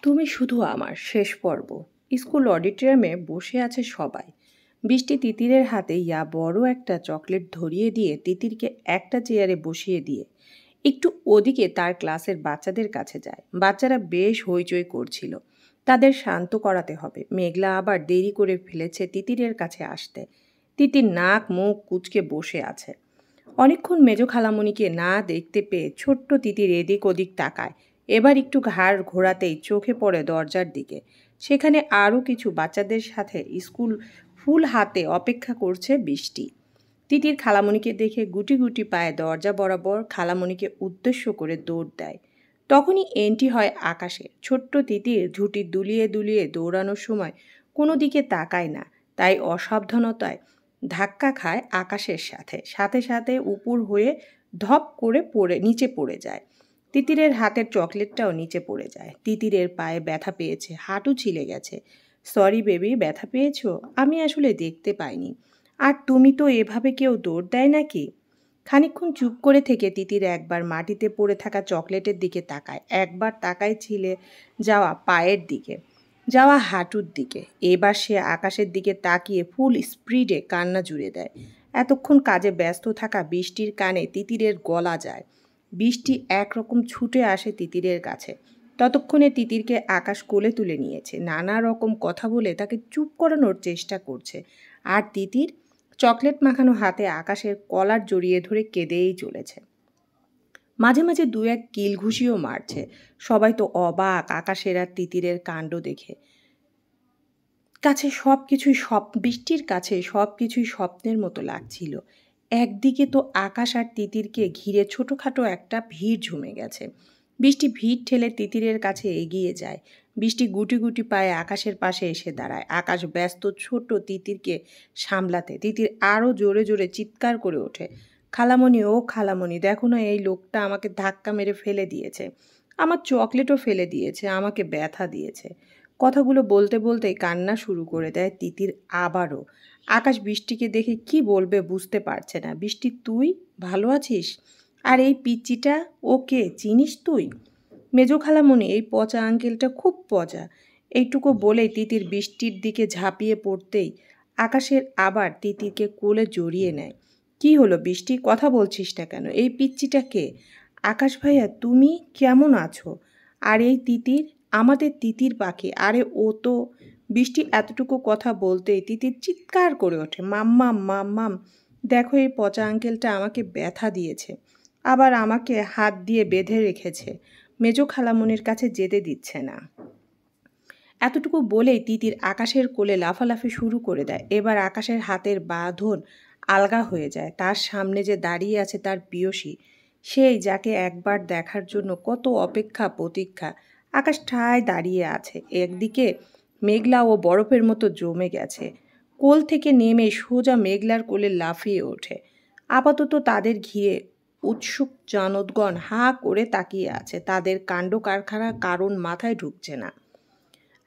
তুমি শুধু আমার শেষ পর্ব। স্কুল অডিটোরিয়ামে বসে আছে সবাই। বৃষ্টি তিতিরের হাতে ইয়া বড় একটা চকলেট ধরিয়ে দিয়ে তিতিরকে একটা চেয়ারে বসিয়ে দিয়ে একটু ওদিকে তার ক্লাসের বাচ্চাদের কাছে যায়। বাচ্চারা বেশ হইচই করছিল। তাদের শান্ত করাতে হবে। মেঘলা আবার দেরি করে ফেলেছে তিতিরের কাছে আসতে। তিতির নাক মুখ কুঁচকে বসে আছে। অনেকক্ষণ মেজ খালামণিকে না দেখতে পেয়ে ছোট্ট তিতির এদিক ওদিক তাকায়। এবার একটু ঘাড় ঘোরাতেই চোখে পড়ে দরজার দিকে। সেখানে আরও কিছু বাচ্চাদের সাথে স্কুল ফুল হাতে অপেক্ষা করছে বৃষ্টি। তিতির খালামণিকে দেখে গুটি গুটি পায়ে দরজা বরাবর খালামণিকে উদ্দেশ্য করে দৌড় দেয়। তখনই এন্ট্রি হয় আকাশের। ছোট্ট তিতির ঝুঁটি দুলিয়ে দুলিয়ে দৌড়ানোর সময় কোনো দিকে তাকায় না, তাই অসাবধানতায় ধাক্কা খায় আকাশের সাথে। সাথে সাথে উপর হয়ে ধপ করে নিচে পড়ে যায়। তিতিরের হাতের চকলেটটাও নিচে পড়ে যায়। তিতিরের পায়ে ব্যথা পেয়েছে, হাঁটু ছিলে গেছে। সরি বেবি, ব্যথা পেয়েছো? আমি আসলে দেখতে পাইনি। আর তুমি তো এভাবে কেউ দৌড় দেয় নাকি? খানিকক্ষণ চুপ করে থেকে তিতির একবার মাটিতে পড়ে থাকা চকলেটের দিকে তাকায়, একবার তাকায় ছিলে যাওয়া পায়ের দিকে, যাওয়া হাঁটুর দিকে। এবার সে আকাশের দিকে তাকিয়ে ফুল স্পিডে কান্না জুড়ে দেয়। এতক্ষণ কাজে ব্যস্ত থাকা বৃষ্টির কানে তিতিরের গলা যায়। বৃষ্টি একরকম ছুটে আসে তিতিরের কাছে। ততক্ষণে তিতিরকে আকাশ কোলে তুলে নিয়েছে। নানা রকম কথা বলে তাকে চুপ করানোর চেষ্টা করছে। আর তিতির চকলেট মাখানো হাতে আকাশের কলার জড়িয়ে ধরে কেঁদেই চলেছে। মাঝে মাঝে দু এক কিল ঘুষিও মারছে। সবাই তো অবাক আকাশের আর তিতিরের কাণ্ড দেখে। বৃষ্টির কাছে সব কিছুই স্বপ্নের মতো লাগছিল। একদিকে তো আকাশ আর তিতিরকে ঘিরে ছোটোখাটো একটা ভিড় জমে গেছে। বৃষ্টি ভিড় ঠেলে তিতিরের কাছে এগিয়ে যায়। বৃষ্টি গুটি গুটি পায়ে আকাশের পাশে এসে দাঁড়ায়। আকাশ ব্যস্ত ছোট তিতিরকে সামলাতে। তিতির আরও জোরে জোরে চিৎকার করে ওঠে, খালামণি, ও খালামণি, দেখো না, এই লোকটা আমাকে ধাক্কা মেরে ফেলে দিয়েছে, আমার চকলেটও ফেলে দিয়েছে, আমাকে ব্যথা দিয়েছে। কথাগুলো বলতে বলতেই কান্না শুরু করে দেয় তিতির আবারও। আকাশ বৃষ্টিকে দেখে কি বলবে বুঝতে পারছে না। বৃষ্টি, তুই ভালো আছিস? আর এই পিচ্চিটা, ওকে চিনিস তুই? মেজো খালামণি, এই পচা আঙ্কেলটা খুব পচা। এইটুকু বলেই তিতির বৃষ্টির দিকে ঝাঁপিয়ে পড়তেই আকাশের আবার তিতিরকে কোলে জড়িয়ে নেয়। কি হলো বৃষ্টি, কথা বলছিস না কেন? এই পিচ্চিটা কে? আকাশ ভাইয়া, তুমি কেমন আছো? আর এই তিতির, আমাদের তিতির পাখি। আরে ও তো। বৃষ্টি এতটুকু কথা বলতেই তিতির চিৎকার করে ওঠে, মাম্মাম মাম্মাম, দেখো এই পচা আঙ্কেলটা আমাকে ব্যথা দিয়েছে, আবার আমাকে হাত দিয়ে বেঁধে রেখেছে, মেজো খালামণির কাছে যেতে দিচ্ছে না। এতটুকু বলেই তিতির আকাশের কোলে লাফালাফি শুরু করে দেয়। এবার আকাশের হাতের বাঁধন আলগা হয়ে যায়। তার সামনে যে দাঁড়িয়ে আছে তার প্রিয়সী, সেই যাকে একবার দেখার জন্য কত অপেক্ষা প্রতীক্ষা। আকাশ ঠায় দাঁড়িয়ে আছে। একদিকে মেঘলা ও বরফের মতো জমে গেছে। কোল থেকে নেমে সোজা মেঘলার কোলে লাফিয়ে ওঠে। আপাতত তাদের ঘিরে উৎসুক জনগণ হাঁ করে তাকিয়ে আছে। তাদের কাণ্ড কারখানা কারণ মাথায় ঢুকছে না।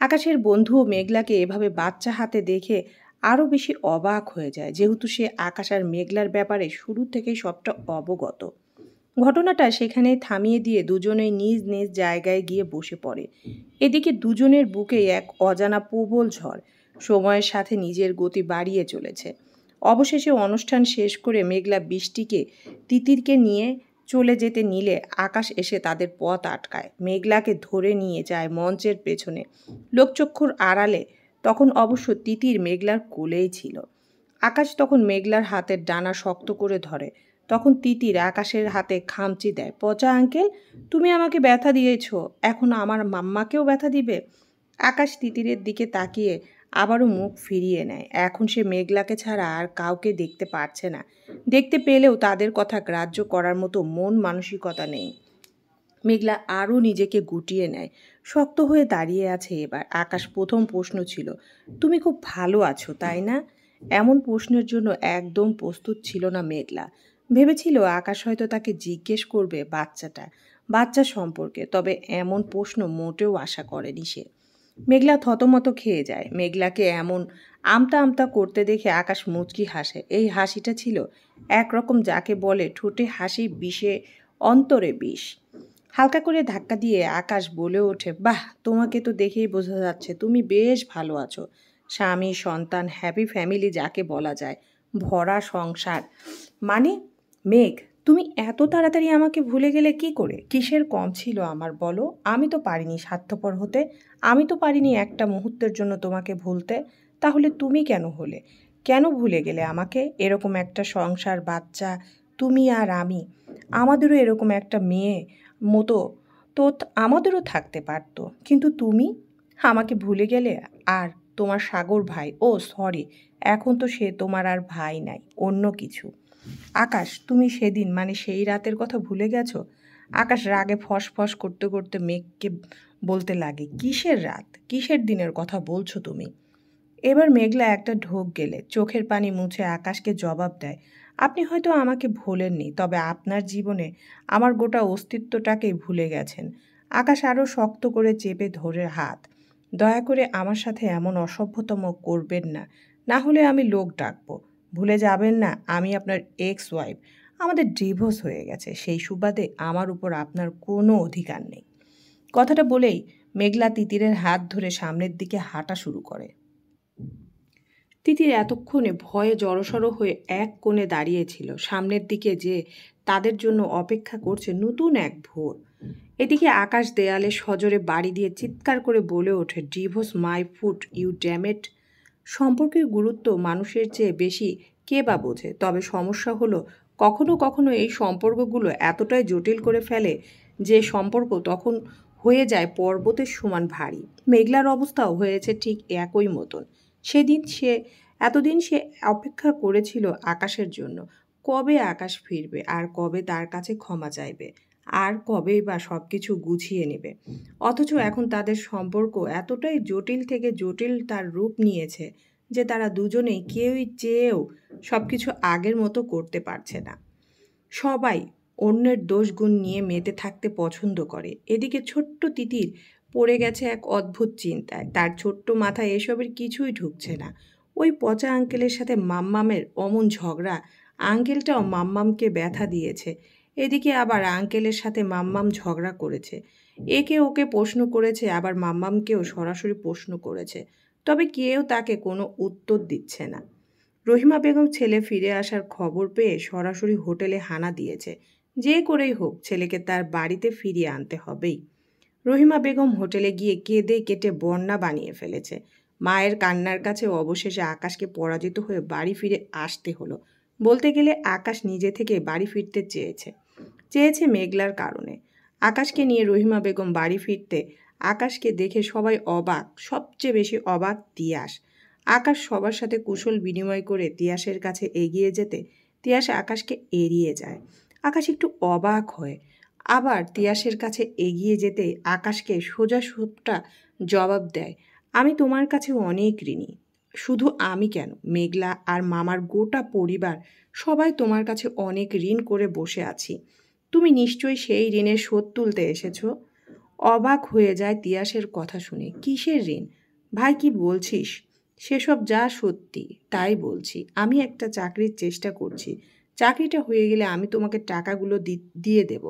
আকাশের বন্ধু মেঘলাকে এভাবে বাচ্চা হাতে দেখে আরও বেশি অবাক হয়ে যায়, যেহেতু সে আকাশ আর মেঘলার ব্যাপারে শুরু থেকেই সবটা অবগত। ঘটনাটা সেখানেই থামিয়ে দিয়ে দুজনেই নিজ নিজ জায়গায় গিয়ে বসে পড়ে। এদিকে দুজনের বুকেই এক অজানা প্রবল ঝড় সময়ের সাথে নিজের গতি বাড়িয়ে চলেছে। অবশেষে অনুষ্ঠান শেষ করে মেঘলা বৃষ্টিকে তিতিরকে নিয়ে চলে যেতে নিলে আকাশ এসে তাদের পথ আটকায়। মেঘলাকে ধরে নিয়ে যায় মঞ্চের পেছনে লোকচক্ষুর আড়ালে। তখন অবশ্য তিতির মেঘলার কোলেই ছিল। আকাশ তখন মেঘলার হাতের ডানা শক্ত করে ধরে। তখন তিতির আকাশের হাতে খামচি দেয়, পচা আঙ্কেল, তুমি আমাকে ব্যথা দিয়েছ, এখন আমার মাম্মাকেও ব্যথা দিবে? আকাশ তিতিরের দিকে তাকিয়ে আবারও মুখ ফিরিয়ে নেয়। এখন সে মেঘলাকে ছাড়া আর কাউকে দেখতে পারছে না। দেখতে পেলেও তাদের কথা গ্রাহ্য করার মতো মন মানসিকতা নেই। মেঘলা আরও নিজেকে গুটিয়ে নেয়। শক্ত হয়ে দাঁড়িয়ে আছে এবার। আকাশ প্রথম প্রশ্ন ছিল, তুমি খুব ভালো আছো তাই না? এমন প্রশ্নের জন্য একদম প্রস্তুত ছিল না মেঘলা। ভেবেছিল আকাশ হয়তো তাকে জিজ্ঞেস করবে বাচ্চা সম্পর্কে, তবে এমন প্রশ্ন মোটেও আশা করেনি সে। মেঘলা থতমত খেয়ে যায়। মেঘলাকে এমন আমতা আমতা করতে দেখে আকাশ মুচকি হাসে। এই হাসিটা ছিল একরকম যাকে বলে ঠোঁটে হাসি বিষে অন্তরে বিষ। হালকা করে ধাক্কা দিয়ে আকাশ বলে ওঠে, বাহ, তোমাকে তো দেখেই বোঝা যাচ্ছে তুমি বেশ ভালো আছো। স্বামী, সন্তান, হ্যাপি ফ্যামিলি যাকে বলা যায়, ভরা সংসার। মানে মেঘ, তুমি এত তাড়াতাড়ি আমাকে ভুলে গেলে কি করে? কিসের কম ছিল আমার বলো? আমি তো পারিনি স্বার্থপর হতে, আমি তো পারিনি একটা মুহূর্তের জন্য তোমাকে ভুলতে। তাহলে তুমি কেন হলে? কেন ভুলে গেলে আমাকে? এরকম একটা সংসার, বাচ্চা, তুমি আর আমি, আমাদেরও এরকম একটা মেয়ে মতো তো আমাদেরও থাকতে পারতো, কিন্তু তুমি আমাকে ভুলে গেলে। আর তোমার সাগর ভাই, ও সরি, এখন তো সে তোমার আর ভাই নাই, অন্য কিছু। আকাশ, তুমি সেদিন মানে সেই রাতের কথা ভুলে গেছো? আকাশ রাগে ফসফস করতে করতে মেঘকে বলতে লাগে, কিসের রাত, কিসের দিনের কথা বলছো তুমি? এবার মেঘলা একটা ঢোক গেলে চোখের পানি মুছে আকাশকে জবাব দেয়, আপনি হয়তো আমাকে ভোলেননি, তবে আপনার জীবনে আমার গোটা অস্তিত্বটাকেই ভুলে গেছেন। আকাশ আরও শক্ত করে চেপে ধরে হাত, দয়া করে আমার সাথে এমন অসভ্যতম করবেন না, না হলে আমি লোক ডাকবো। ভুলে যাবেন না আমি আপনার এক্স ওয়াইফ, আমাদের ডিভোর্স হয়ে গেছে, সেই সুবাদে আমার উপর আপনার কোনো অধিকার নেই। কথাটা বলেই মেঘলা তিতিরের হাত ধরে সামনের দিকে হাঁটা শুরু করে। তিতির এতক্ষণে ভয়ে জড়সড় হয়ে এক কোণে দাঁড়িয়েছিল, সামনের দিকে যে তাদের জন্য অপেক্ষা করছে নতুন এক ভোর। এদিকে আকাশ দেয়ালে সজোরে বাড়ি দিয়ে চিৎকার করে বলে ওঠে, divorce my foot, you damn it. সম্পর্কের গুরুত্ব মানুষের চেয়ে বেশি কে বা বোঝে, তবে সমস্যা হলো কখনো কখনো এই সম্পর্কগুলো এতটাই জটিল করে ফেলে যে সম্পর্ক তখন হয়ে যায় পর্বতের সমান ভারী। মেঘলার অবস্থাও হয়েছে ঠিক একই মতন। এতদিন সে অপেক্ষা করেছিল আকাশের জন্য, কবে আকাশ ফিরবে, আর কবে তার কাছে ক্ষমা চাইবে, আর কবেই বা সব কিছু গুছিয়ে নেবে। অথচ এখন তাদের সম্পর্ক এতটাই জটিল থেকে জটিল তার রূপ নিয়েছে যে তারা দুজনেই কেউই চেয়েও সব কিছু আগের মতো করতে পারছে না। সবাই অন্যের দোষ গুণ নিয়ে মেতে থাকতে পছন্দ করে। এদিকে ছোট্ট তিতির পড়ে গেছে এক অদ্ভুত চিন্তায়, তার ছোট্ট মাথায় এসবের কিছুই ঢুকছে না। ওই পচা আঙ্কেলের সাথে মাম্মামের অমন ঝগড়া, আঙ্কেলটাও মাম্মামকে ব্যথা দিয়েছে, এদিকে আবার আঙ্কেলের সাথে মাম্মাম ঝগড়া করেছে, একে ওকে প্রশ্ন করেছে, আবার মাম্মামকেও সরাসরি প্রশ্ন করেছে, তবে কেউ তাকে কোনো উত্তর দিচ্ছে না। রহিমা বেগম ছেলে ফিরে আসার খবর পেয়ে সরাসরি হোটেলে হানা দিয়েছে, যে করেই হোক ছেলেকে তার বাড়িতে ফিরিয়ে আনতে হবেই। রহিমা বেগম হোটেলে গিয়ে কেঁদে কেটে বন্যা বানিয়ে ফেলেছে। মায়ের কান্নার কাছে অবশেষে আকাশকে পরাজিত হয়ে বাড়ি ফিরে আসতে হলো। বলতে গেলে আকাশ নিজে থেকে বাড়ি ফিরতে চেয়েছে মেঘলার কারণে। আকাশকে নিয়ে রহিমা বেগম বাড়ি ফিরতে আকাশকে দেখে সবাই অবাক, সবচেয়ে বেশি অবাক তিয়াস। আকাশ সবার সাথে কুশল বিনিময় করে তিয়াসের কাছে এগিয়ে যেতে তিয়াস আকাশকে এড়িয়ে যায়। আকাশ একটু অবাক হয়, আবার তিয়াসের কাছে এগিয়ে যেতে আকাশকে সোজাসুপটা জবাব দেয়, আমি তোমার কাছে অনেক ঋণী। শুধু আমি কেন, মেঘলা আর মামার গোটা পরিবার সবাই তোমার কাছে অনেক ঋণ করে বসে আছি। তুমি নিশ্চয়ই সেই ঋণের শোধ তুলতে এসেছো। অবাক হয়ে যায় তিয়াসের কথা শুনে, কিসের ঋণ ভাই, কি বলছিস? সেসব যা সত্যি তাই বলছি। আমি একটা চাকরির চেষ্টা করছি, চাকরিটা হয়ে গেলে আমি তোমাকে টাকাগুলো দিয়ে দেব।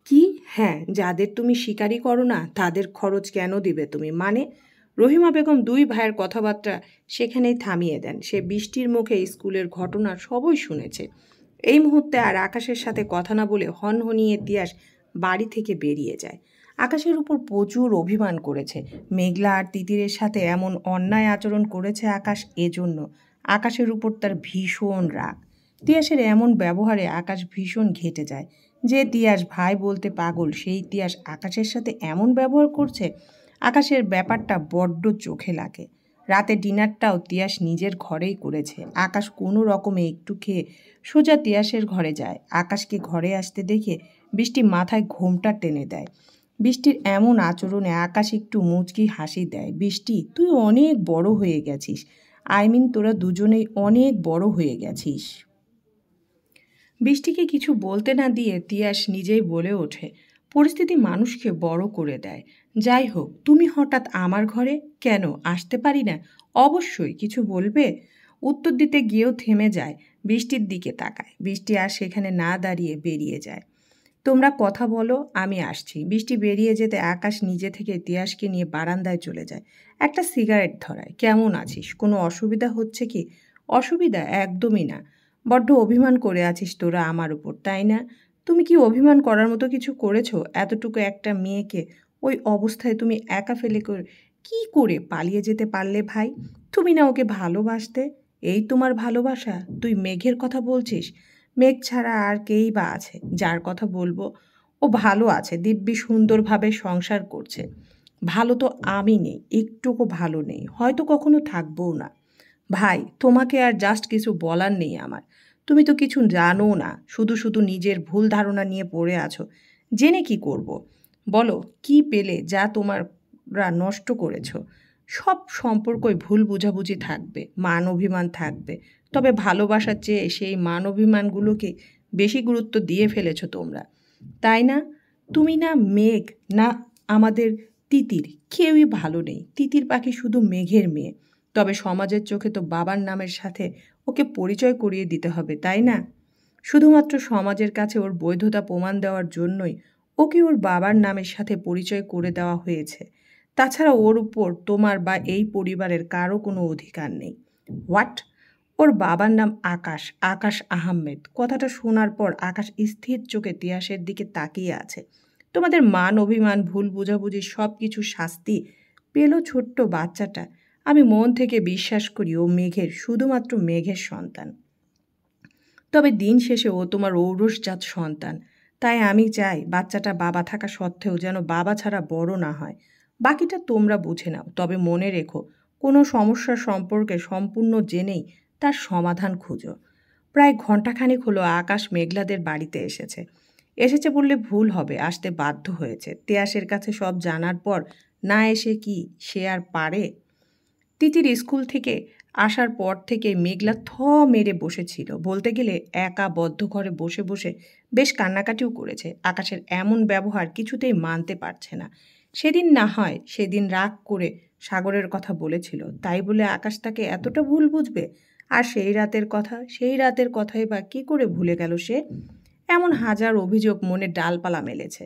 কি? হ্যাঁ, যাদের তুমি শিকারই করো না তাদের খরচ কেন দিবে তুমি? মানে? রহিমা বেগম দুই ভাইয়ের কথাবার্তা সেখানেই থামিয়ে দেন। সে বৃষ্টির মুখে স্কুলের ঘটনা সবই শুনেছে। এই মুহূর্তে আর আকাশের সাথে কথা না বলে হনহনিয়ে তিয়াস বাড়ি থেকে বেরিয়ে যায়। আকাশের উপর প্রচুর অভিমান করেছে মেঘলা, আর তিতিরের সাথে এমন অন্যায় আচরণ করেছে আকাশ, এজন্য আকাশের উপর তার ভীষণ রাগ। তিয়াসের এমন ব্যবহারে আকাশ ভীষণ ঘেঁটে যায়। যে তিয়াস ভাই বলতে পাগল, সেই তিয়াস আকাশের সাথে এমন ব্যবহার করছে। আকাশের ব্যাপারটা বড্ড চোখে লাগে। রাতে ডিনারটাও তিয়াস নিজের ঘরেই করেছে। আকাশ কোনো রকমে একটু খেয়ে সোজা তিয়াসের ঘরে যায়। আকাশকে ঘরে আসতে দেখে বৃষ্টি মাথায় ঘোমটা টেনে দেয়। বৃষ্টির এমন আচরণে আকাশ একটু মুচকি হাসি দেয়। বৃষ্টি, তুই অনেক বড় হয়ে গেছিস, তোরা দুজনেই অনেক বড় হয়ে গেছিস। বৃষ্টিকে কিছু বলতে না দিয়ে তিয়াস নিজেই বলে ওঠে, পরিস্থিতি মানুষকে বড় করে দেয়। যাই হোক, তুমি হঠাৎ আমার ঘরে কেন? আসতে পারি না? অবশ্যই, কিছু বলবে? উত্তর দিতে গিয়েও থেমে যায়, বৃষ্টির দিকে তাকায়। বৃষ্টি আর সেখানে না দাঁড়িয়ে বেরিয়ে যায়। তোমরা কথা বলো, আমি আসছি। বৃষ্টি বেরিয়ে যেতে আকাশ নিজে থেকে তিয়াসকে নিয়ে বারান্দায় চলে যায়। একটা সিগারেট ধরায়। কেমন আছিস? কোনো অসুবিধা হচ্ছে কি? অসুবিধা একদমই না। বড্ড অভিমান করে আছিস তোরা আমার উপর, তাই না? তুমি কি অভিমান করার মতো কিছু করেছো? এতটুকু একটা মেয়েকে ওই অবস্থায় তুমি একা ফেলে কি করে পালিয়ে যেতে পারলে ভাই? তুমি না ওকে ভালোবাসতে? এই তোমার ভালোবাসা? তুই মেঘের কথা বলছিস? মেঘ ছাড়া আর কেই বা আছে যার কথা বলবো? ও ভালো আছে, দিব্যি সুন্দরভাবে সংসার করছে। ভালো তো আমি নেই, একটুকু ভালো নেই, হয়তো কখনো থাকবও না। ভাই, তোমাকে আর জাস্ট কিছু বলার নেই আমার। তুমি তো কিছু জানো না, শুধু শুধু নিজের ভুল ধারণা নিয়ে পড়ে আছো। জেনে কি করব? বলো, কি পেলে যা তোমরা নষ্ট করেছো? সব সম্পর্কই ভুল বোঝাবুঝি থাকবে, মান অভিমান থাকবে, তবে ভালোবাসার চেয়ে সেই মান অভিমানগুলোকে বেশি গুরুত্ব দিয়ে ফেলেছো তোমরা, তাই না? তুমি না মেঘ, না আমাদের তিতির, কেউই ভালো নেই। তিতির পাখি শুধু মেঘের মেয়ে। তবে সমাজের চোখে তো বাবার নামের সাথে ওকে পরিচয় করিয়ে দিতে হবে, তাই না? শুধুমাত্র সমাজের কাছে ওর বৈধতা প্রমাণ দেওয়ার জন্যই ওকে ওর বাবার নামের সাথে পরিচয় করে দেওয়া হয়েছে। তাছাড়া ওর উপর তোমার বা এই পরিবারের কারো কোনো অধিকার নেই। হোয়াট? ওর বাবার নাম আকাশ, আকাশ আহমেদ। কথাটা শোনার পর আকাশ স্থির চোখে তিয়াসের দিকে তাকিয়ে আছে। তোমাদের মান অভিমান, ভুল বোঝাবুঝি সব কিছু শাস্তি পেল ছোট্ট বাচ্চাটা। আমি মন থেকে বিশ্বাস করি ও মেঘের, শুধুমাত্র মেঘের সন্তান। তবে দিন শেষে ও তোমার ঔরসজাত সন্তান। তাই আমি চাই বাচ্চাটা বাবা থাকা সত্ত্বেও যেন বাবা ছাড়া বড় না হয়। বাকিটা তোমরা বুঝে নাও। তবে মনে রেখো, কোনো সমস্যা সম্পর্কে সম্পূর্ণ জেনেই তার সমাধান খুঁজো। প্রায় ঘণ্টাখানেক হলো আকাশ মেঘলাদের বাড়িতে এসেছে। এসেছে বললে ভুল হবে, আসতে বাধ্য হয়েছে। তিয়াসের কাছে সব জানার পর না এসে কি সে আর পারে? তিতির স্কুল থেকে আসার পর থেকে মেঘলা মেরে বসেছিল। বলতে গেলে একা বদ্ধ ঘরে বসে বসে বেশ কান্নাকাটিও করেছে। আকাশের এমন ব্যবহার কিছুতেই মানতে পারছে না। সেদিন রাগ করে সাগরের কথা বলেছিল, তাই বলে আকাশ তাকে এতটা ভুল বুঝবে? আর সেই রাতের কথাই বা কী করে ভুলে গেল সে? এমন হাজার অভিযোগ মনে ডালপালা মেলেছে।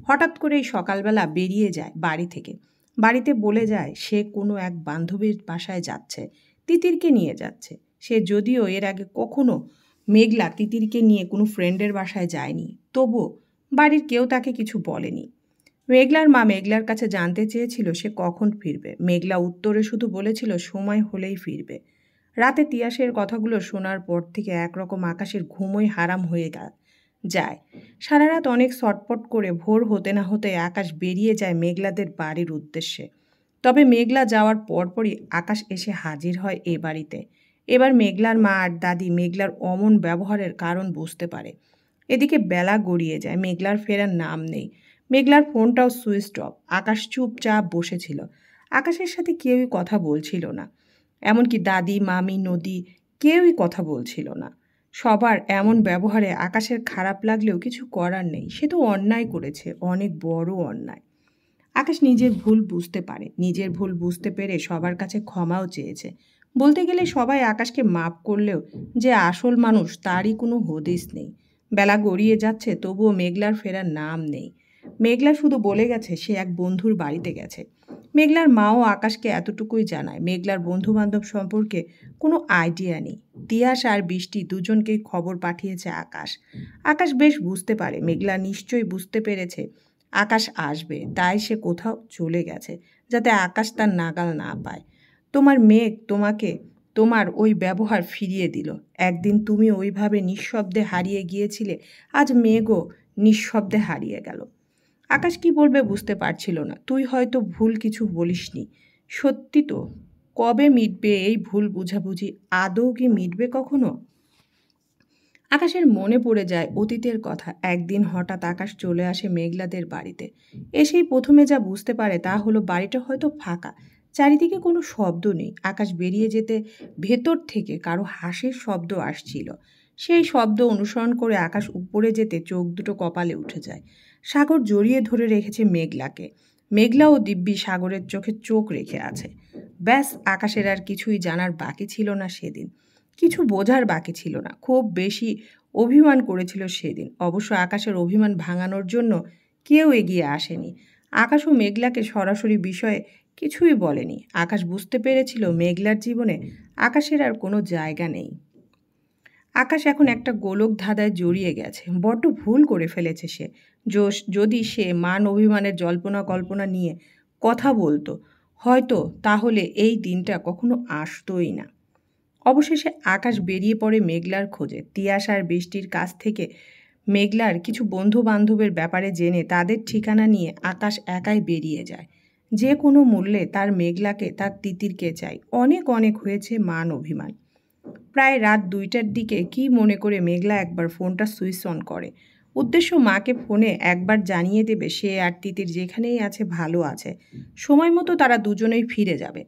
হঠাৎ করেই সকালবেলা বেরিয়ে যায় বাড়ি থেকে। বাড়িতে বলে যায় সে কোনো এক বান্ধবীর বাসায় যাচ্ছে, তিতিরকে নিয়ে যাচ্ছে। সে যদিও এর আগে কখনো মেঘলা তিতিরকে নিয়ে কোনো ফ্রেন্ডের বাসায় যায়নি, তবুও বাড়ির কেউ তাকে কিছু বলেনি। মেঘলার মা মেঘলার কাছে জানতে চেয়েছিল সে কখন ফিরবে। মেঘলা উত্তরে শুধু বলেছিল সময় হলেই ফিরবে। রাতে তিয়াসের কথাগুলো শোনার পর থেকে একরকম আকাশের ঘুমই হারাম হয়ে যায়। সারা রাত অনেক ছটফট করে ভোর হতে না হতে আকাশ বেরিয়ে যায় মেঘলাদের বাড়ির উদ্দেশ্যে। তবে মেঘলা যাওয়ার পরপরই আকাশ এসে হাজির হয় এ বাড়িতে। এবার মেঘলার মা আর দাদি মেঘলার অমন ব্যবহারের কারণ বুঝতে পারে। এদিকে বেলা গড়িয়ে যায়, মেঘলার ফেরার নাম নেই। মেঘলার ফোনটাও সুইচড অফ। আকাশ চুপচাপ বসেছিল। আকাশের সাথে কেউই কথা বলছিল না। এমনকি দাদি, মামি, নদী, কেউই কথা বলছিল না। সবার এমন ব্যবহারে আকাশের খারাপ লাগলেও কিছু করার নেই। সে তো অন্যায় করেছে, অনেক বড় অন্যায়। আকাশ নিজের ভুল বুঝতে পারে। নিজের ভুল বুঝতে পেরে সবার কাছে ক্ষমাও চেয়েছে। বলতে গেলে সবাই আকাশকে মাপ করলেও যে আসল মানুষ তারই কোনো হদিস নেই। বেলা গড়িয়ে যাচ্ছে, তবুও মেঘলার ফেরার নাম নেই। মেঘলা শুধু বলে গেছে সে এক বন্ধুর বাড়িতে গেছে। মেঘলার মাও আকাশকে এতটুকুই জানায়। মেঘলার বন্ধুবান্ধব সম্পর্কে কোনো আইডিয়া নেই। তিয়াস আর বৃষ্টি দুজনকেই খবর পাঠিয়েছে আকাশ। আকাশ বেশ বুঝতে পারে, মেঘলা নিশ্চয়ই বুঝতে পেরেছে আকাশ আসবে, তাই সে কোথাও চলে গেছে, যাতে আকাশ তার নাগাল না পায়। তোমার মেঘ তোমাকে তোমার ওই ব্যবহার ফিরিয়ে দিল। একদিন তুমি ওইভাবে নিঃশব্দে হারিয়ে গিয়েছিলে, আজ মেঘও নিঃশব্দে হারিয়ে গেল। আকাশ কি বলবে বুঝতে পারছিল না। তুই হয়তো ভুল কিছু বলিসনি। সত্যি তো, কবে মিটবে এই ভুল বুঝাবুঝি? আদৌ কি মিটবে কখনো? আকাশের মনে পড়ে যায় অতীতের কথা। একদিন হঠাৎ আকাশ চলে আসে মেঘলাদের বাড়িতে। এসেই প্রথমে যা বুঝতে পারে তা হলো বাড়িটা হয়তো ফাঁকা, চারিদিকে কোনো শব্দ নেই। আকাশ বেরিয়ে যেতে ভেতর থেকে কারো হাসির শব্দ আসছিল। সেই শব্দ অনুসরণ করে আকাশ উপরে যেতে চোখ দুটো কপালে উঠে যায়। সাগর জড়িয়ে ধরে রেখেছে মেঘলাকে। মেঘলা ও দিব্যি সাগরের চোখে চোখ রেখে আছে। ব্যাস, আকাশের আর কিছুই জানার বাকি ছিল না সেদিন। কিছু বোঝার বাকি ছিল না। খুব বেশি অভিমান করেছিল সেদিন। অবশ্য আকাশের অভিমান ভাঙানোর জন্য কেউ এগিয়ে আসেনি। আকাশ ও মেঘলাকে সরাসরি বিষয়ে কিছুই বলেনি। আকাশ বুঝতে পেরেছিল মেঘলার জীবনে আকাশের আর কোনো জায়গা নেই। আকাশ এখন একটা গোলক ধাঁধায় জড়িয়ে গেছে। বড্ড ভুল করে ফেলেছে সে। যদি সে মান অভিমানের জল্পনা কল্পনা নিয়ে কথা বলতো, হয়তো তাহলে এই দিনটা কখনো আসতোই না। অবশেষে আকাশ বেরিয়ে পড়ে মেঘলার খোঁজে। তিয়াস আর বৃষ্টির কাছ থেকে মেঘলার কিছু বন্ধু বান্ধবের ব্যাপারে জেনে তাদের ঠিকানা নিয়ে আকাশ একাই বেরিয়ে যায়। যে কোনো মূল্যে তার মেঘলাকে, তার তিতিরকে চাই। অনেক অনেক হয়েছে মান অভিমান। প্রায় রাত 2টার দিকে কি মনে করে মেঘলা একবার ফোনটা সুইচ অন করে। উদ্দেশ্য মাকে ফোনে একবার জানিয়ে দেবে সে আর তিতির যেখানেই আছে ভালো আছে। সময় মতো তারা দুজনেই ফিরে যাবে।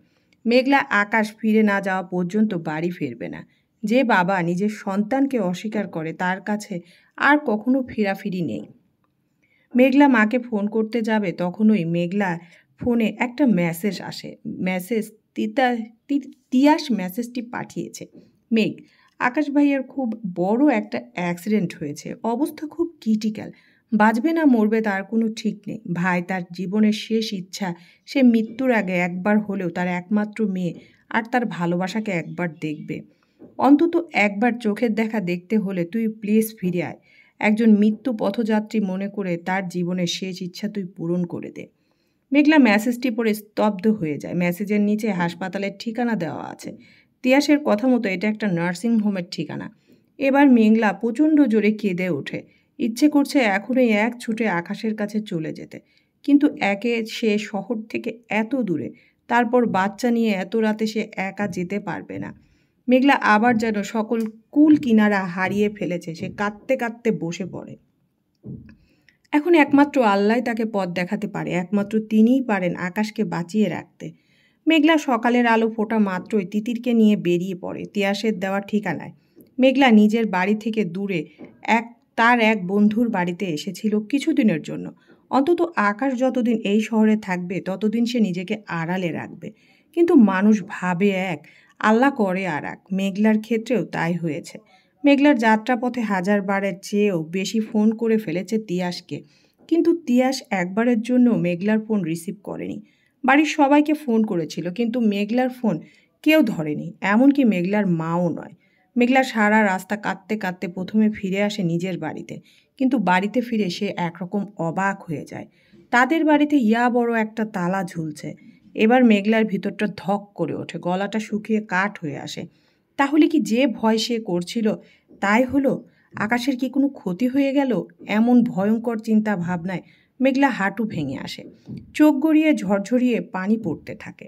মেঘলা আকাশ ফিরে না যাওয়া পর্যন্ত বাড়ি ফিরবে না। যে বাবা নিজের সন্তানকে অস্বীকার করে তার কাছে আর কখনো ফেরাফিরি নেই। মেঘলা মাকে ফোন করতে যাবে তখনই মেঘলা ফোনে একটা মেসেজ আসে। মেসেজ তিয়াস মেসেজটি পাঠিয়েছে। মেঘ, আকাশ ভাইয়ের খুব বড় একটা অ্যাক্সিডেন্ট হয়েছে, অবস্থা খুব ক্রিটিক্যাল, বাঁচবে না মরবে তার কোনো ঠিক নেই। ভাই তার জীবনের শেষ ইচ্ছা সে মৃত্যুর আগে একবার হলেও তার একমাত্র মেয়ে আর তার ভালোবাসাকে একবার দেখবে। অন্তত একবার চোখের দেখা দেখতে হলে তুই প্লিজ ফিরে আয়। একজন মৃত্যু পথযাত্রী মনে করে তার জীবনের শেষ ইচ্ছা তুই পূরণ করে দে। মেঘলা মেসেজটি পড়ে স্তব্ধ হয়ে যায়। মেসেজের নিচে হাসপাতালের ঠিকানা দেওয়া আছে। তিয়াসের কথা মতো এটা একটা নার্সিং হোমের ঠিকানা। এবার মেঘলা প্রচণ্ড জোরে কেঁদে ওঠে। ইচ্ছে করছে এখনই এক ছুটে আকাশের কাছে চলে যেতে। কিন্তু একে সে শহর থেকে এত দূরে, তারপর বাচ্চা নিয়ে এত রাতে সে একা যেতে পারবে না। মেঘলা আবার যেন সকল কুল কিনারা হারিয়ে ফেলেছে। সে কাঁদতে কাঁদতে বসে পড়ে। এখন একমাত্র আল্লাহই তাকে পথ দেখাতে পারে। একমাত্র তিনিই পারেন আকাশকে বাঁচিয়ে রাখতে। মেঘলা সকালের আলো ফোটা মাত্রই তিতিরকে নিয়ে বেরিয়ে পড়ে তিয়াসের দেওয়া ঠিকানায়। মেঘলা নিজের বাড়ি থেকে দূরে তার এক বন্ধুর বাড়িতে এসেছিল কিছুদিনের জন্য। অন্তত আকাশ যতদিন এই শহরে থাকবে ততদিন সে নিজেকে আড়ালে রাখবে। কিন্তু মানুষ ভাবে এক, আল্লাহ করে আর এক। মেঘলার ক্ষেত্রেও তাই হয়েছে। মেঘলার যাত্রাপথে হাজারবারের চেয়েও বেশি ফোন করে ফেলেছে তিয়াসকে। কিন্তু তিয়াস একবারের জন্য মেঘলার ফোন রিসিভ করেনি। বাড়ির সবাইকে ফোন করেছিল কিন্তু মেঘলার ফোন কেউ ধরেনি, এমনকি মেঘলার মাও নয়। মেঘলা সারা রাস্তা কাঁদতে কাঁদতে প্রথমে ফিরে আসে নিজের বাড়িতে। কিন্তু বাড়িতে ফিরে সে একরকম অবাক হয়ে যায়। তাদের বাড়িতে ইয়া বড় একটা তালা ঝুলছে। এবার মেঘলার ভিতরটা ধক করে ওঠে, গলাটা শুকিয়ে কাঠ হয়ে আসে। তাহলে কি যে ভয় সে করছিল তাই হলো? আকাশের কি কোনো ক্ষতি হয়ে গেল? এমন ভয়ঙ্কর চিন্তা ভাবনায় মেঘলা হাঁটু ভেঙে আসে। চোখ গড়িয়ে ঝরঝরিয়ে পানি পড়তে থাকে।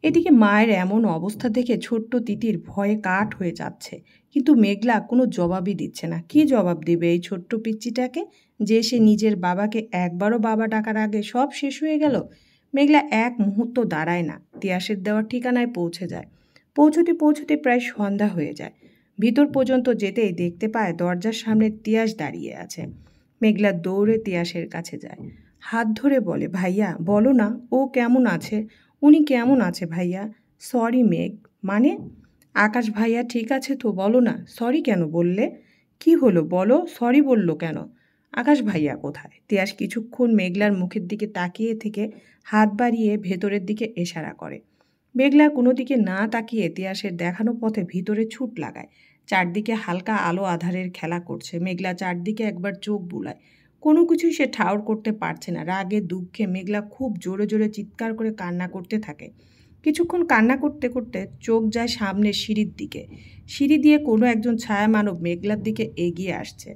এদিকে মায়ের এমন অবস্থা দেখে ছোট্ট তিতির ভয়ে কাঠ হয়ে যাচ্ছে। কিন্তু মেঘলা কোনো জবাবই দিচ্ছে না। কি জবাব দেবে এই ছোট্ট পিচ্চিটাকে, যে সে নিজের বাবাকে একবারও বাবা ডাকার আগে সব শেষ হয়ে গেল? মেঘলা এক মুহূর্ত দাঁড়ায় না, তিয়াসের দেওয়ার ঠিকানায় পৌঁছে যায়। পৌঁছতে পৌঁছতে প্রায় সন্ধ্যা হয়ে যায়। ভিতর পর্যন্ত যেতেই দেখতে পায় দরজার সামনে তিয়াস দাঁড়িয়ে আছে। মেঘলা দৌড়ে তিয়াসের কাছে যায়, হাত ধরে বলে, ভাইয়া বলো না ও কেমন আছে, উনি কেমন আছে ভাইয়া? সরি মেঘ। মানে? আকাশ ভাইয়া ঠিক আছে তো, বলো না। সরি কেন বললে? কি হলো বলো, সরি বললো কেন? আকাশ ভাইয়া কোথায়? তিয়াস কিছুক্ষণ মেঘলার মুখের দিকে তাকিয়ে থেকে হাত বাড়িয়ে ভেতরের দিকে ইশারা করে। মেঘলা কোনো দিকে না তাকিয়ে তিয়াসের দেখানো পথে ভিতরে ছুট লাগায়। চারদিকে হালকা আলো আধারের খেলা করছে। মেঘলা চারদিকে একবার চোখ বুলায়। কোনো কিছুই সে ঠাউর করতে পারছে না। রাগে দুঃখে মেঘলা খুব জোরে জোরে চিৎকার করে কান্না করতে থাকে। কিছুক্ষণ কান্না করতে করতে চোখ যায় সামনের সিঁড়ির দিকে। সিঁড়ি দিয়ে কোনো একজন ছায়ামানব মেঘলার দিকে এগিয়ে আসছে।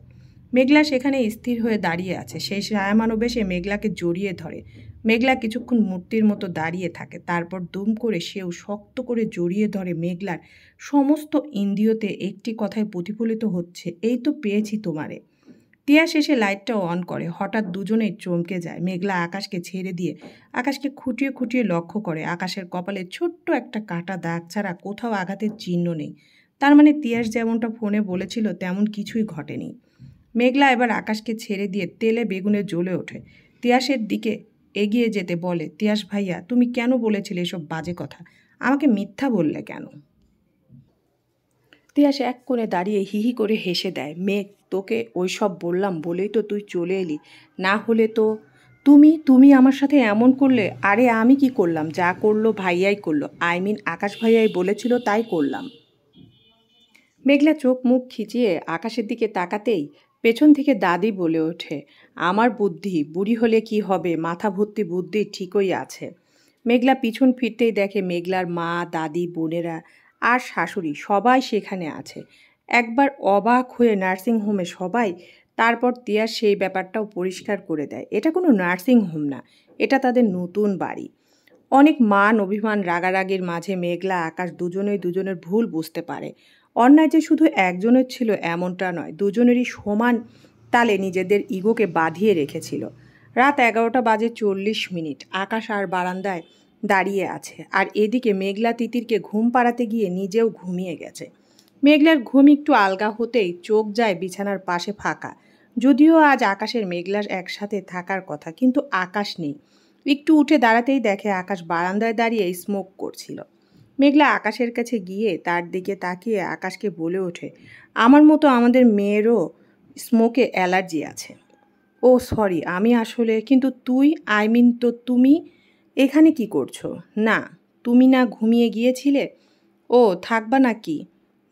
মেঘলা সেখানে স্থির হয়ে দাঁড়িয়ে আছে। সেই ছায়ামানব এসে মেঘলাকে জড়িয়ে ধরে। মেঘলা কিছুক্ষণ মূর্তির মতো দাঁড়িয়ে থাকে। তারপর দুম করে সেও শক্ত করে জড়িয়ে ধরে। মেঘলার সমস্ত ইন্দ্রিয়তে একটি কথায় প্রতিফলিত হচ্ছে, এই তো পেয়েছি তোমারে। টিয়া শেষে লাইটটাও অন করে। হঠাৎ দুজনেই চমকে যায়। মেঘলা আকাশকে ছেড়ে দিয়ে আকাশকে খুঁটিয়ে খুঁটিয়ে লক্ষ্য করে। আকাশের কপালে ছোট্ট একটা কাটা দাগ ছাড়া কোথাও আঘাতের চিহ্ন নেই। তার মানে তিয়াস যেমনটা ফোনে বলেছিল তেমন কিছুই ঘটেনি। মেঘলা এবার আকাশকে ছেড়ে দিয়ে তেলে বেগুনে জ্বলে ওঠে। তিয়াসের দিকে এগিয়ে যেতে বলে, তিয়াস ভাইয়া তুমি কেন বলেছিলে এসব বাজে কথা? আমাকে মিথ্যা বললে কেন? তিয়াস এক কোণে দাঁড়িয়ে হিহি করে হেসে দেয়। মেঘ, তোকে ওইসব বললাম বলেই তো তুই চলে এলি, না হলে তো। তুমি তুমি আমার সাথে এমন করলে? আরে আমি কি করলাম? যা করলো ভাইয়াই করলো, আকাশ ভাইয়াই বলেছিল তাই করলাম। মেঘলা চোখ মুখ খিচিয়ে আকাশের দিকে তাকাতেই পেছন থেকে দাদি বলে ওঠে, আমার বুদ্ধি, বুড়ি হলে কি হবে, মাথা ভর্তি বুদ্ধি ঠিকই আছে। মেঘলা পিছন ফিরতেই দেখে মেঘলার মা, দাদি, বোনেরা আর শাশুড়ি সবাই সেখানে আছে। একবার অবাক হয়ে নার্সিংহোমে সবাই। তারপর তিয়া সেই ব্যাপারটাও পরিষ্কার করে দেয়, এটা কোনো নার্সিং হোম না, এটা তাদের নতুন বাড়ি। অনেক মান অভিমান রাগারাগির মাঝে মেঘলা আকাশ দুজনেই দুজনের ভুল বুঝতে পারে। অন্যায় যে শুধু একজনের ছিল এমনটা নয়, দুজনেরই সমান তালে নিজেদের ইগোকে বাঁধিয়ে রেখেছিল। রাত 11:40 আকাশ আর বারান্দায় দাঁড়িয়ে আছে, আর এদিকে মেঘলা তিতিরকে ঘুম পাড়াতে গিয়ে নিজেও ঘুমিয়ে গেছে। মেঘলার ঘুম একটু আলগা হতেই চোখ যায় বিছানার পাশে ফাঁকা। যদিও আজ আকাশের মেঘলার একসাথে থাকার কথা, কিন্তু আকাশ নেই। একটু উঠে দাঁড়াতেই দেখে আকাশ বারান্দায় দাঁড়িয়ে স্মোক করছিল। মেঘলা আকাশের কাছে গিয়ে তার দিকে তাকিয়ে আকাশকে বলে ওঠে, আমার মতো আমাদের মেয়েরও স্মোকে অ্যালার্জি আছে। ও সরি, আমি আসলে, কিন্তু তুই, তো তুমি এখানে কি করছো? না, তুমি না ঘুমিয়ে গিয়েছিলে? ও থাকবা নাকি?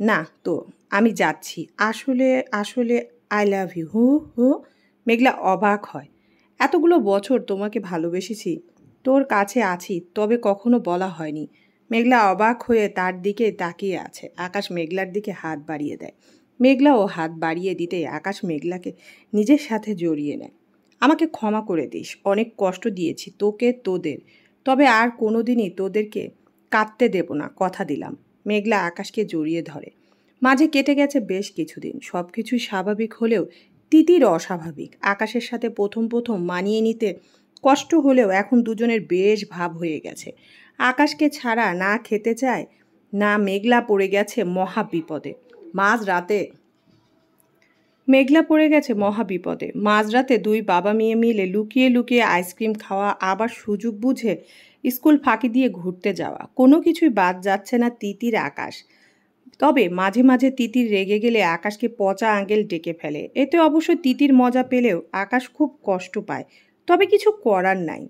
না তো, আমি যাচ্ছি আসলে। আসলে আই লাভ ইউ। হু হু। মেঘলা অবাক হয়, এতগুলো বছর তোমাকে ভালোবেসেছি, তোর কাছে আছি, তবে কখনো বলা হয়নি। মেঘলা অবাক হয়ে তার দিকে তাকিয়ে আছে। আকাশ মেঘলার দিকে হাত বাড়িয়ে দেয়। মেঘলাও হাত বাড়িয়ে দিতেই আকাশ মেঘলাকে নিজের সাথে জড়িয়ে নেয়। আমাকে ক্ষমা করে দিস, অনেক কষ্ট দিয়েছি তোকে, তোদের, তবে আর কোনোদিনই তোদেরকে কাঁদতে দেব না, কথা দিলাম। মেঘলা আকাশকে জড়িয়ে ধরে। মাঝে কেটে গেছে বেশ কিছুদিন, সব কিছুই স্বাভাবিক হলেও তিতির অস্বাভাবিক। আকাশের সাথে প্রথম প্রথম মানিয়ে নিতে কষ্ট হলেও এখন দুজনের বেশ ভাব হয়ে গেছে। আকাশকে ছাড়া না খেতে চায় না। মেঘলা পড়ে গেছে মহা বিপদে। মেঘলা পড়ে গেছে মহা বিপদে। মাঝরাতে দুই বাবা মেয়ে মিলে লুকিয়ে লুকিয়ে আইসক্রিম খাওয়া, আবার সুযোগ বুঝে স্কুল ফাঁকি দিয়ে ঘুরতে যাওয়া, কোনো কিছুই বাদ যাচ্ছে না তিতির, আকাশ। তবে মাঝে মাঝে তিতির রেগে গেলে আকাশকে পচা আঙ্কেল ডেকে ফেলে। এতে অবশ্য তিতির মজা পেলেও আকাশ খুব কষ্ট পায়। তবে কিছু করার নাই।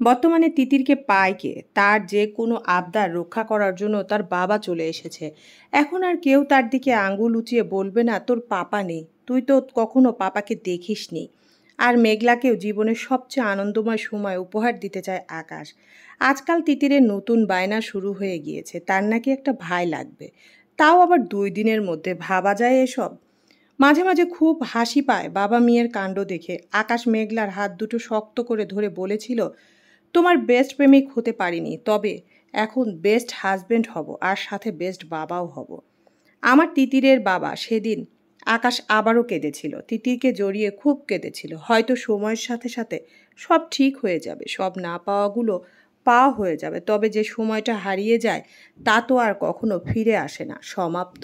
বর্তমানে তিতিরকে পায় কে? তার যে কোনো আবদার রক্ষা করার জন্য তার বাবা চলে এসেছে। এখন আর কেউ তার দিকে আঙ্গুল উঁচিয়ে বলবে না তোর পাপা নেই, তুই তো কখনো পাপাকে দেখিসনি। আর মেঘলাকেও জীবনের সবচেয়ে আনন্দময় সময় উপহার দিতে চায় আকাশ। আজকাল তিতিরের নতুন বায়না শুরু হয়ে গিয়েছে, তার নাকি একটা ভাই লাগবে। তাও আবার 2 দিনের মধ্যে, ভাবা যায় এসব? মাঝে মাঝে খুব হাসি পায় বাবা মেয়ের কাণ্ড দেখে। আকাশ মেঘলার হাত দুটো শক্ত করে ধরে বলেছিল, তোমার বেস্ট প্রেমিক হতে পারিনি, তবে এখন বেস্ট হাজবেন্ড হব, আর সাথে বেস্ট বাবাও হব। আমার তিতিরের বাবা সেদিন। আকাশ আবারও কেঁদেছিল, তিতিরকে জড়িয়ে খুব কেঁদেছিল। হয়তো সময়ের সাথে সাথে সব ঠিক হয়ে যাবে, সব না পাওয়াগুলো পাওয়া হয়ে যাবে, তবে যে সময়টা হারিয়ে যায় তা তো আর কখনো ফিরে আসে না। সমাপ্ত।